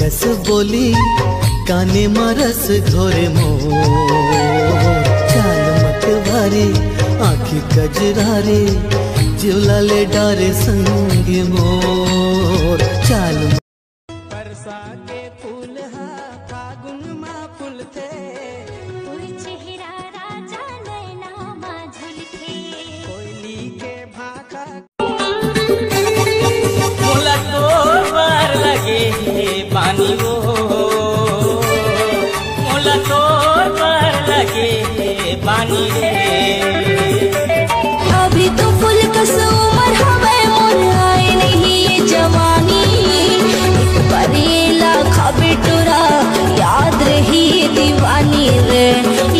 कस बोली काने मारस घोरे मोर चाल मत भारी आँखी कजरारे जिवला ले डारे संग मोर चाल परसा के फूल हा फागुन मा फूल थे चेहरा राजा नैना मा झुलथे कोयली के भाखा मोला तो बार लगे पानी वो मोला तो बार लगे पानी रे अभी तो फूल कस उमर हवे मोर आए नहीं ये जवानी बरेला खाबे टोरा याद रही दीवानी रे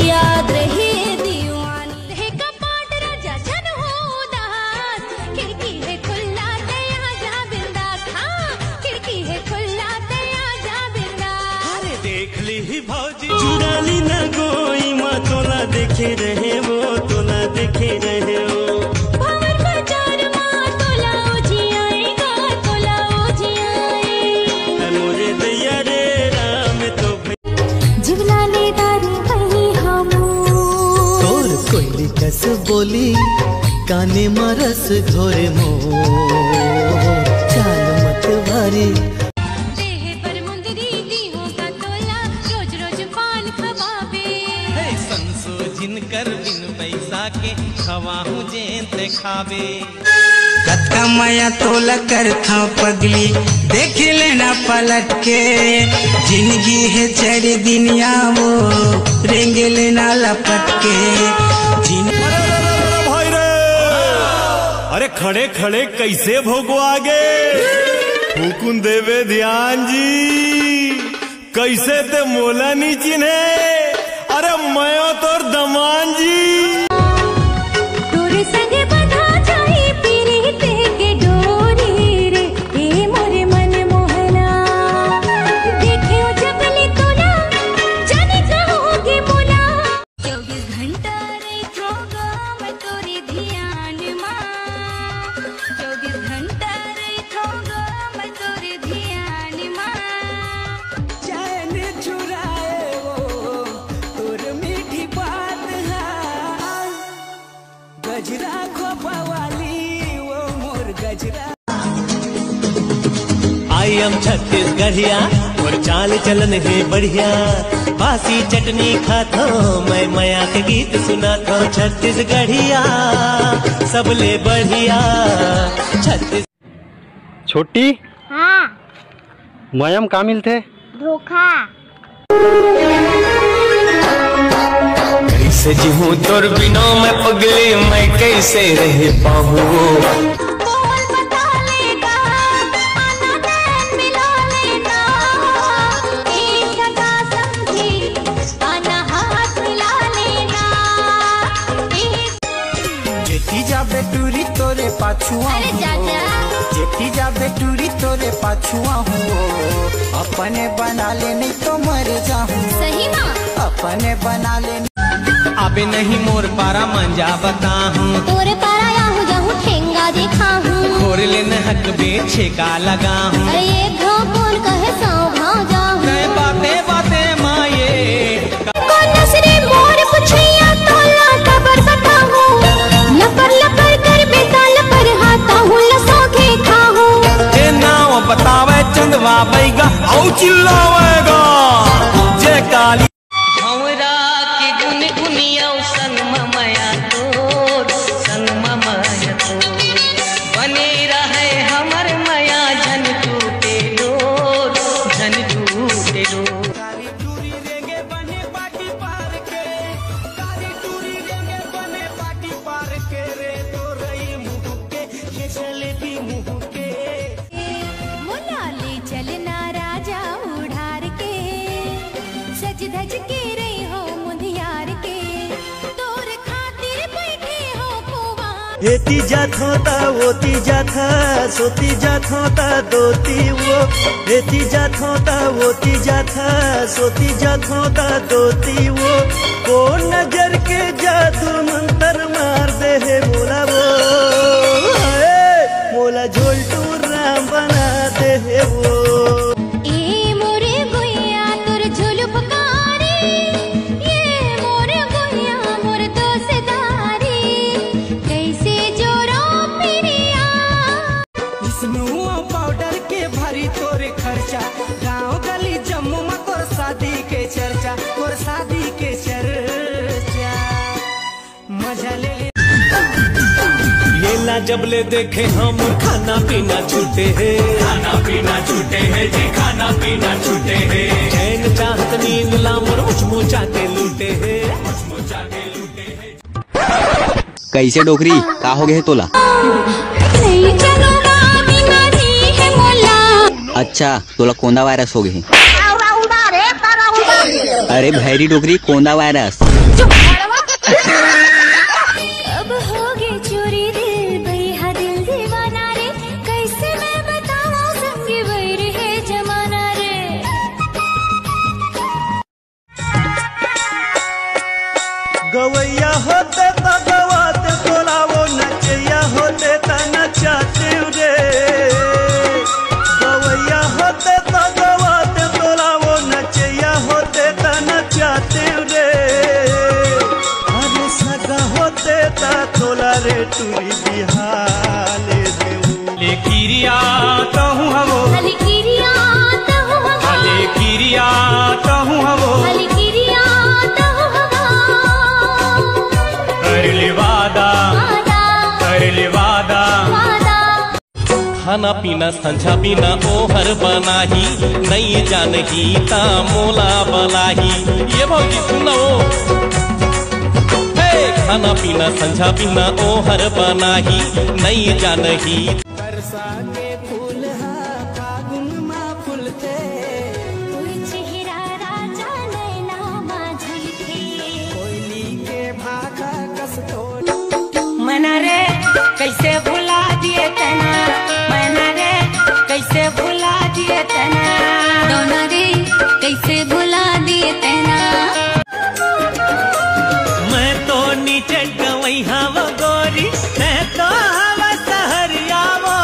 याद रही दीवानी है कपाट राजा जन हो उदास खिड़की है खुला ते आजा बिंदास हाँ खिड़की है खुला ते आजा बिंदास अरे देख ली भौजी चुराली न गोई माँ तोला देखे रहे वो तोला देखे रहे वो भंवर बाजार माँ तोला उजी आएगा तोला उजी आए मोरे दैया रे राम तो जिवला ले दारी वही हमू तोर कोयली कस बोली काने मारस घोरे मोर चाल मत भारी देह पर मुंदरी दीहों का तोला रोज रोज पान खवाबे संसो जिन कर बिन पैसा के खवाहू जेते खाबे कत्ता माया तोला कर था पगली देख लेना पलट के जिंदगी है चढ़ दुनिया वो रेंग लेना लपट के भाई रे अरे खड़े खड़े कैसे भोगो आगे हुकुन देवे ध्यान जी कैसे ते मोला नी चिन्हे अरे मैं तोर दमान जी तोरे संगे बंधा जाई पीरी ते के डोरी रे ए मोरे मन मोहना देखियो जबले तोला जाने कहोगे मोला 24 घंटा रे थोगा मैं तोरे ध्यान मां 24 घंटा रे थोगा मैं तोरे ध्यान मां चैन चुराए वो तोर मीठी बात है गजरा खोपा वाली वो मोर गजरा आई एम छत्तीसगढ़िया और चाल चलन है बढ़िया बासी चटनी खाता मैं माया के गीत सुनाता छत्तीसगढ़िया सबले बढ़िया छत्तीस छोटी हाँ मयम का मिलते धोखा कैसे जीहूं तोर बिना मैं पगली मैं कैसे रह पाऊँ बोल बता लेगा आना नैन मिला लेगा एक सदा समझी आना हाथ मिला लेना जेठी जा बेटूरी तोरे पाछुआ अरे चाचा जेठी जा बेटूरी तोरे पाछुआ हूँ अपने बना ले नहीं तो मर जाऊँ सही माँ अपने बना ले अबे नहीं मोर पारा मंजा बता हूँ तोरे पारा या हूँ जाऊँ ठेंगा देखा हूँ खोर लेने हक बेचे का लगा हूँ अरे ये घाव बोल कहे साँव भाव जाऊँ बातें बातें माये कौन नसरे मोर पुछिया तोला खबर बताऊँ लपर लपर कर बेताल पर हाथा हूँ लसोगे खाऊँ ए नाव बतावे चंदवा बैगा औ चिल्लावेगा जय काली हमरा के गुन गुनिया संग ममया तोर संग ममया तोर बने रहे हमर मया झन टूटे डोर झन टूटे डोर कारी टूरी रेंगे बने पाटी पार के कारी टूरी रेंगे बने पाटी पार के रे तो रही मुँह के ये चले भी मुँह के मुनाली चलना राजा उड़ार के सज धज के रही हो मुंदियार के तोर खातिर बैठे हो कुवा हेती जात होता वोती जात सोती जात होता दोती वो हेती जात होता वोती जात सोती जात होता दोती वो को नजर के जादू मंत्र मार दे है मोला वो मोला झोलटू राम बना दे है वो ए मोर जब ले देखे हम खाना पीना छूटे है, खाना पीना छूटे है जी, खाना पीना छूटे है। चैन चाहत नींद लामर मुचमुचा के लूटे है, मुचमुचा के लूटे है। कैसे डोकरी का हो गए तोला? अच्छा तोला कोंदा वायरस हो गए। अरे भैरी डोकरी कोंदा वायरस। अब होगे चोरी दिल भैया दिल दीवाना रे, कैसे मैं बताऊं संगी वैर है जमाना रे। गवैया होते तो गवाते तोला वो नचैया होते तो नचाते रे। गवैया होते तो गवाते तोला वो नचैया होते तो नचाते रे। अरे सगा होते तो तोला रे टूरी बिहाले देऊ। ले किरिया कहूँ हवो, हली किरिया तहु हवा, ले किरिया कहूँ हवो, हली किरिया तहु हवा। कर ले वादा, वादा कर ले वादा। वादा खाना पीना संझा बिना ओहर बनाही, नहीं जानही ता मोला बलाही। ये भौजी सुनो, हे खाना पीना संझा बिना ओहर बनाही, नहीं जानही। बरसा के फूल फागुन मा फुलते, तुई चेहरा राजा नैना माझी थे। कोयली के भाखा कस तोड़। मना रे कैसे भुला दिए तना, मना रे कैसे भुला दिए तना। दोना रे कैसे भुला दिए तेना। मैं तो नीचे गवई हवा गोरी, मैं तो हवा सहरिया वो।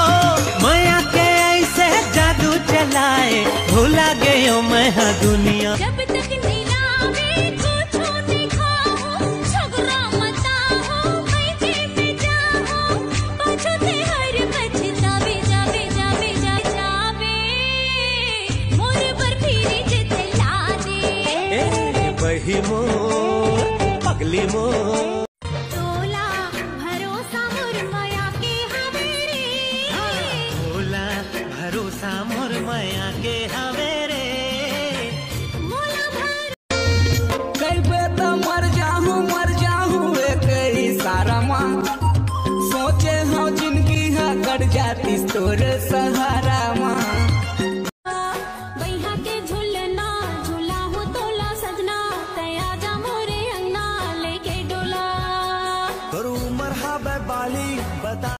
माया के ऐसे जादू चलाए, भूला गयो मैं हाँ दुनिया। जब तक नीलावे कुछो दिखाओ, झगड़ा मता हो बैठे पे जाओ। पछते हर पछतावे जावे जावे जावे, मोर पर फिरी जिते ला दे। ए बही मोर पगली मोर, तोला भरोसा मोर माया के हवेरी। भोला भरोसा मोर माया के हा